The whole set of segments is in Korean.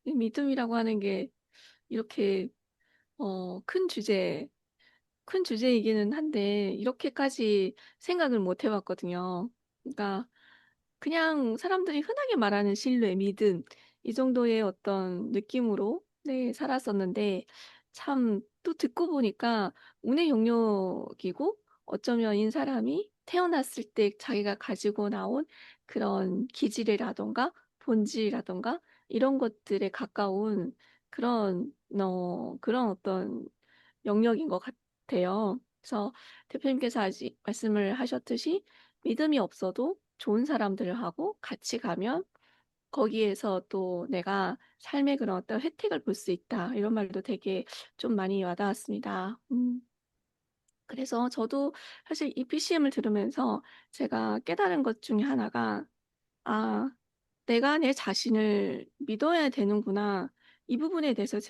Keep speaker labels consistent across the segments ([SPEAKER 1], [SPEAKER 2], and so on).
[SPEAKER 1] 이 믿음이라고 하는 게 이렇게 큰 큰 주제이기는 한데 이렇게까지 생각을 못 해 봤거든요. 그러니까 그냥 사람들이 흔하게 말하는 신뢰, 믿음 이 정도의 어떤 느낌으로 네 살았었는데 참 또 듣고 보니까 운의 영역이고 어쩌면 이 사람이 태어났을 때 자기가 가지고 나온 그런 기질이라든가 본질이라든가 이런 것들에 가까운 그런 어떤 영역인 것 같아요. 그래서 대표님께서 아직 말씀을 하셨듯이 믿음이 없어도 좋은 사람들하고 같이 가면 거기에서 또 내가 삶의 그런 어떤 혜택을 볼 수 있다. 이런 말도 되게 좀 많이 와 닿았습니다. 그래서 저도 사실 이 PCM을 들으면서 제가 깨달은 것 중에 하나가 '아 내가 내 자신을 믿어야 되는구나.' 이 부분에 대해서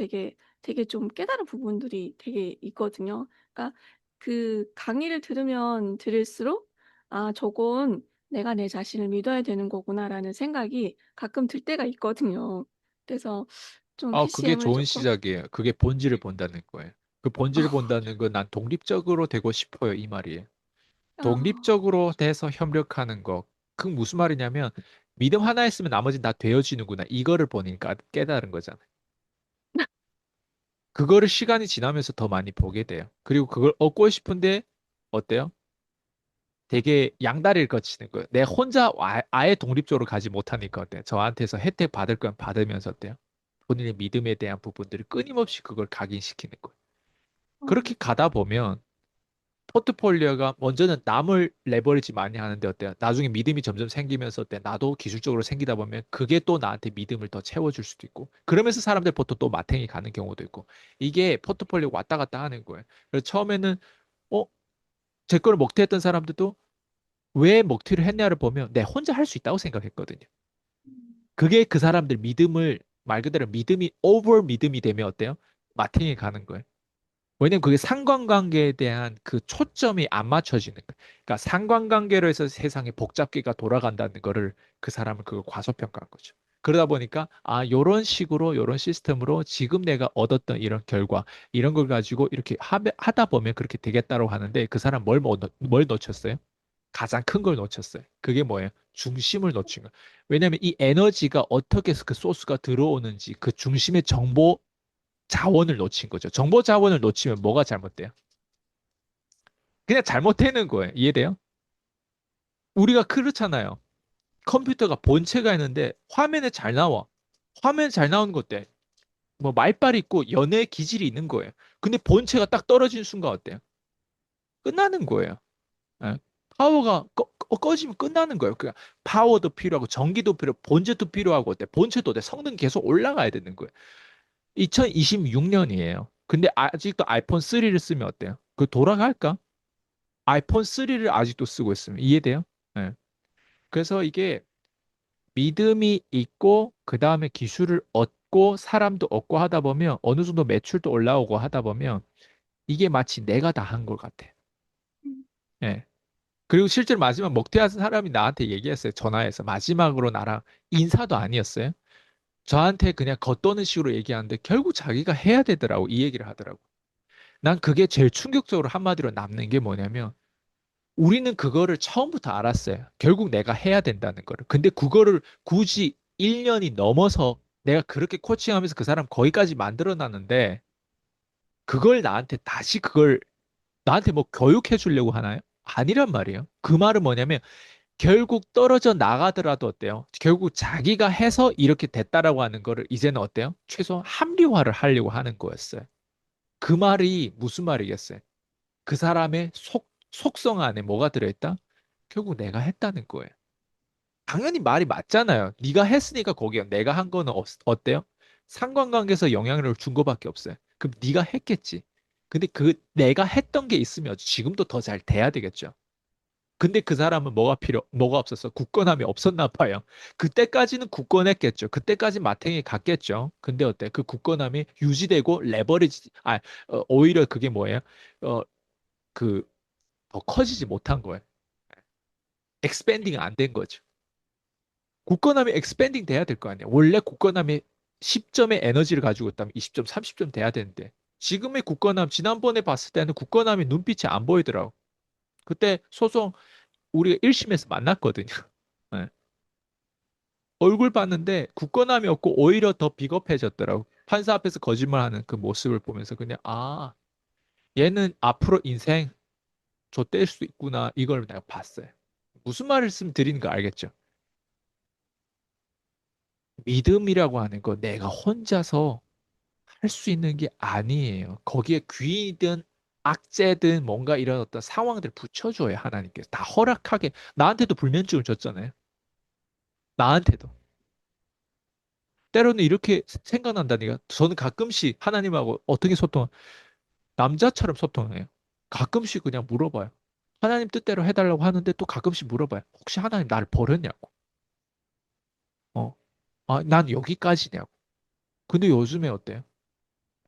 [SPEAKER 1] 되게 좀 깨달은 부분들이 되게 있거든요. 그러니까 그 강의를 들으면 들을수록 '아 저건 내가 내 자신을 믿어야 되는 거구나.'라는 생각이 가끔 들 때가 있거든요. 그래서 좀
[SPEAKER 2] 그게
[SPEAKER 1] PCM을
[SPEAKER 2] 좋은
[SPEAKER 1] 쪼끔
[SPEAKER 2] 시작이에요. 그게 본질을 본다는 거예요. 그 본질을 본다는 건 난 독립적으로 되고 싶어요. 이 말이에요.
[SPEAKER 1] 아
[SPEAKER 2] 독립적으로 돼서 협력하는 거. 그 무슨 말이냐면 믿음 하나 있으면 나머지는 다 되어지는구나. 이거를 보니까 깨달은 거잖아요. 그거를 시간이 지나면서 더 많이 보게 돼요. 그리고 그걸 얻고 싶은데 어때요? 되게 양다리를 거치는 거예요. 내 혼자 아예 독립적으로 가지 못하니까 어때요? 저한테서 혜택 받을 건 받으면서 어때요? 본인의 믿음에 대한 부분들을 끊임없이 그걸 각인시키는 거예요.
[SPEAKER 1] 어
[SPEAKER 2] 그렇게 가다 보면 포트폴리오가 먼저는 남을 레버리지 많이 하는데 어때요? 나중에 믿음이 점점 생기면서 어때? 나도 기술적으로 생기다 보면 그게 또 나한테 믿음을 더 채워줄 수도 있고 그러면서 사람들 보통 또 마탱이 가는 경우도 있고 이게 포트폴리오 왔다 갔다 하는 거예요. 그래서 처음에는 어? 제 거를 먹튀했던 사람들도 왜 먹튀를 했냐를 보면 내 혼자 할 수 있다고 생각했거든요. 그게 그 사람들 믿음을 말 그대로 믿음이 오버 믿음이 되면 어때요? 마탱이 가는 거예요. 왜냐면 그게 상관관계에 대한 그 초점이 안 맞춰지는 거예요. 그러니까 상관관계로 해서 세상의 복잡계가 돌아간다는 거를 그 사람은 그걸 과소평가한 거죠. 그러다 보니까 요런 식으로 요런 시스템으로 지금 내가 얻었던 이런 결과 이런 걸 가지고 이렇게 하다 보면 그렇게 되겠다고 하는데 그 사람 뭘 놓쳤어요? 가장 큰 걸 놓쳤어요. 그게 뭐예요? 중심을 놓친 거예요. 왜냐하면 이 에너지가 어떻게 해서 그 소스가 들어오는지 그 중심의 정보 자원을 놓친 거죠. 정보 자원을 놓치면 뭐가 잘못돼요? 그냥 잘못되는 거예요. 이해돼요? 우리가 그렇잖아요. 컴퓨터가 본체가 있는데 화면에 잘 나와. 화면 잘 나오는 것 때, 뭐 말빨이 있고 연애 기질이 있는 거예요. 근데 본체가 딱 떨어지는 순간 어때요? 끝나는 거예요. 예. 파워가 꺼지면 끝나는 거예요. 그러니까 파워도 필요하고 전기도 필요하고 본체도 필요하고 어때? 본체도 어때? 성능 계속 올라가야 되는 거예요. 2026년이에요. 근데 아직도 아이폰 3를 쓰면 어때요? 그 돌아갈까? 아이폰 3를 아직도 쓰고 있으면 이해돼요? 예. 그래서 이게 믿음이 있고 그 다음에 기술을 얻고 사람도 얻고 하다 보면 어느 정도 매출도 올라오고 하다 보면 이게 마치 내가 다 한 것 같아.
[SPEAKER 1] 음.
[SPEAKER 2] 예. 그리고 실제로 마지막 먹튀한 사람이 나한테 얘기했어요. 전화해서. 마지막으로 나랑 인사도 아니었어요. 저한테 그냥 겉도는 식으로 얘기하는데 결국 자기가 해야 되더라고. 이 얘기를 하더라고. 난 그게 제일 충격적으로 한마디로 남는 게 뭐냐면 우리는 그거를 처음부터 알았어요. 결국 내가 해야 된다는 거를. 근데 그거를 굳이 1년이 넘어서 내가 그렇게 코칭하면서 그 사람 거기까지 만들어 놨는데 그걸 그걸 나한테 뭐 교육해 주려고 하나요? 아니란 말이에요. 그 말은 뭐냐면 결국 떨어져 나가더라도 어때요? 결국 자기가 해서 이렇게 됐다라고 하는 거를 이제는 어때요? 최소한 합리화를 하려고 하는 거였어요. 그 말이 무슨 말이겠어요? 그 사람의 속성 안에 뭐가 들어있다? 결국 내가 했다는 거예요. 당연히 말이 맞잖아요. 네가 했으니까 거기야. 내가 한 거는 어때요? 상관관계에서 영향을 준 거밖에 없어요. 그럼 네가 했겠지. 근데 그 내가 했던 게 있으면 지금도 더 잘 돼야 되겠죠. 근데 그 사람은 뭐가 없었어? 굳건함이 없었나 봐요. 그때까지는 굳건했겠죠. 그때까지 마탱이 갔겠죠. 근데 어때? 그 굳건함이 유지되고 오히려 그게 뭐예요? 어, 그, 더 커지지 못한 거예요. 엑스밴딩 안 된 거죠. 굳건함이 엑스밴딩 돼야 될 거 아니에요. 원래 굳건함이 10점의 에너지를 가지고 있다면 20점, 30점 돼야 되는데 지금의 굳건함, 지난번에 봤을 때는 굳건함이 눈빛이 안 보이더라고. 그때 소송 우리가 1심에서 만났거든요. 네. 얼굴 봤는데 굳건함이 없고 오히려 더 비겁해졌더라고. 판사 앞에서 거짓말하는 그 모습을 보면서 그냥 아, 얘는 앞으로 인생 좆될 수 있구나 이걸 내가 봤어요. 무슨 말씀 드리는 거 알겠죠? 믿음이라고 하는 거 내가 혼자서 할 수 있는 게 아니에요. 거기에 귀든 악재든 뭔가 이런 어떤 상황들을 붙여줘야 하나님께서 다 허락하게 나한테도 불면증을 줬잖아요. 나한테도. 때로는 이렇게 생각난다니까. 저는 가끔씩 하나님하고 어떻게 남자처럼 소통해요. 가끔씩 그냥 물어봐요. 하나님 뜻대로 해달라고 하는데 또 가끔씩 물어봐요. 혹시 하나님 나를 버렸냐고. 어, 난 여기까지냐고. 근데 요즘에 어때요?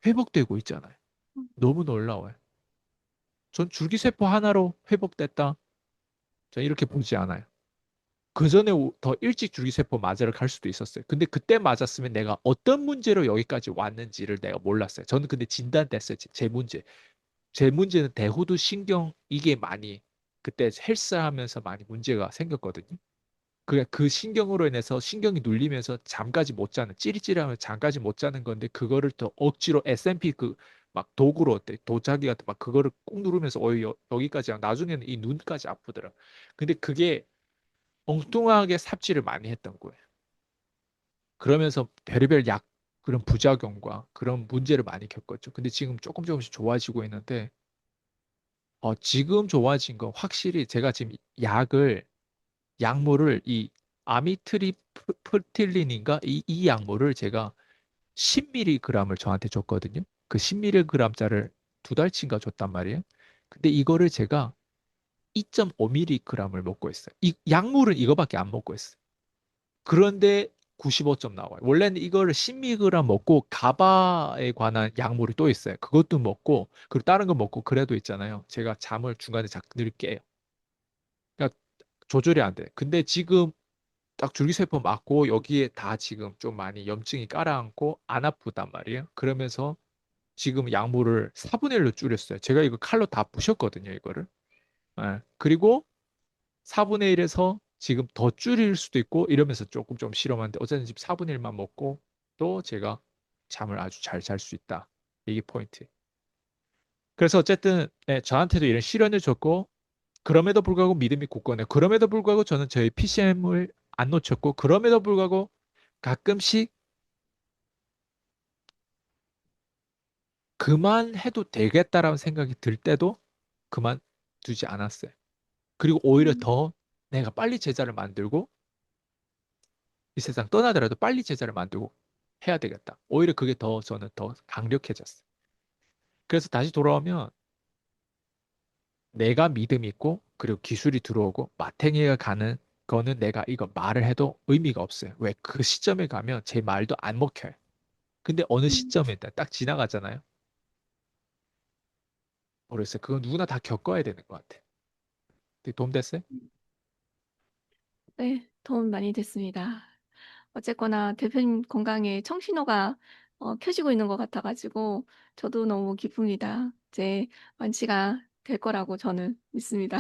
[SPEAKER 2] 회복되고 있잖아요. 너무 놀라워요. 전 줄기세포 하나로 회복됐다. 전 이렇게 보지 않아요. 그 전에 더 일찍 줄기세포 맞으러 갈 수도 있었어요. 근데 그때 맞았으면 내가 어떤 문제로 여기까지 왔는지를 내가 몰랐어요. 저는 근데 진단됐어요. 제 문제. 제 문제는 대후두 신경 이게 많이 그때 헬스하면서 많이 문제가 생겼거든요. 그 신경으로 인해서 신경이 눌리면서 잠까지 못 자는 찌릿찌릿하면 잠까지 못 자는 건데 그거를 더 억지로 SMP 그 막 도구로 어때 도자기 같은 막 그거를 꾹 누르면서 여기까지 나중에는 이 눈까지 아프더라. 근데 그게 엉뚱하게 삽질을 많이 했던 거예요. 그러면서 별의별 약 그런 부작용과 그런 문제를 많이 겪었죠. 근데 지금 조금 조금씩 좋아지고 있는데 지금 좋아진 건 확실히 제가 지금 약물을 이 아미트리프틸린인가 이 약물을 제가 10mg을 저한테 줬거든요. 그 10mg짜리를 2달치인가 줬단 말이에요. 근데 이거를 제가 2.5mg을 먹고 있어요. 이 약물은 이거밖에 안 먹고 있어요. 그런데 95점 나와요. 원래는 이거를 10mg 먹고 가바에 관한 약물이 또 있어요. 그것도 먹고 그리고 다른 거 먹고 그래도 있잖아요. 제가 잠을 중간에 자꾸 늘 깨요. 그러니까 조절이 안 돼. 근데 지금 딱 줄기세포 맞고 여기에 다 지금 좀 많이 염증이 깔아앉고 안 아프단 말이에요. 그러면서 지금 약물을 4분의 1로 줄였어요. 제가 이거 칼로 다 부셨거든요, 이거를. 예. 그리고 4분의 1에서 지금 더 줄일 수도 있고 이러면서 조금 좀 실험하는데 어쨌든 지금 4분의 1만 먹고 또 제가 잠을 아주 잘 잘 수 있다. 이게 포인트. 그래서 어쨌든 네, 저한테도 이런 시련을 줬고 그럼에도 불구하고 믿음이 굳건해요. 그럼에도 불구하고 저는 저희 PCM을 안 놓쳤고 그럼에도 불구하고 가끔씩 그만해도 되겠다라는 생각이 들 때도 그만두지 않았어요. 그리고 오히려
[SPEAKER 1] 음,
[SPEAKER 2] 더 내가 빨리 제자를 만들고 이 세상 떠나더라도 빨리 제자를 만들고 해야 되겠다. 오히려 그게 더 저는 더 강력해졌어요. 그래서 다시 돌아오면 내가 믿음이 있고 그리고 기술이 들어오고 마탱이가 가는 거는 내가 이거 말을 해도 의미가 없어요. 왜? 그 시점에 가면 제 말도 안 먹혀요. 근데 어느
[SPEAKER 1] 음.
[SPEAKER 2] 시점에 딱 지나가잖아요. 모르겠어요. 그건 누구나 다 겪어야 되는 것 같아. 되게 도움 됐어요?
[SPEAKER 1] 네, 도움 많이 됐습니다. 어쨌거나 대표님 건강에 청신호가 켜지고 있는 것 같아가지고 저도 너무 기쁩니다. 이제 완치가 될 거라고 저는 믿습니다.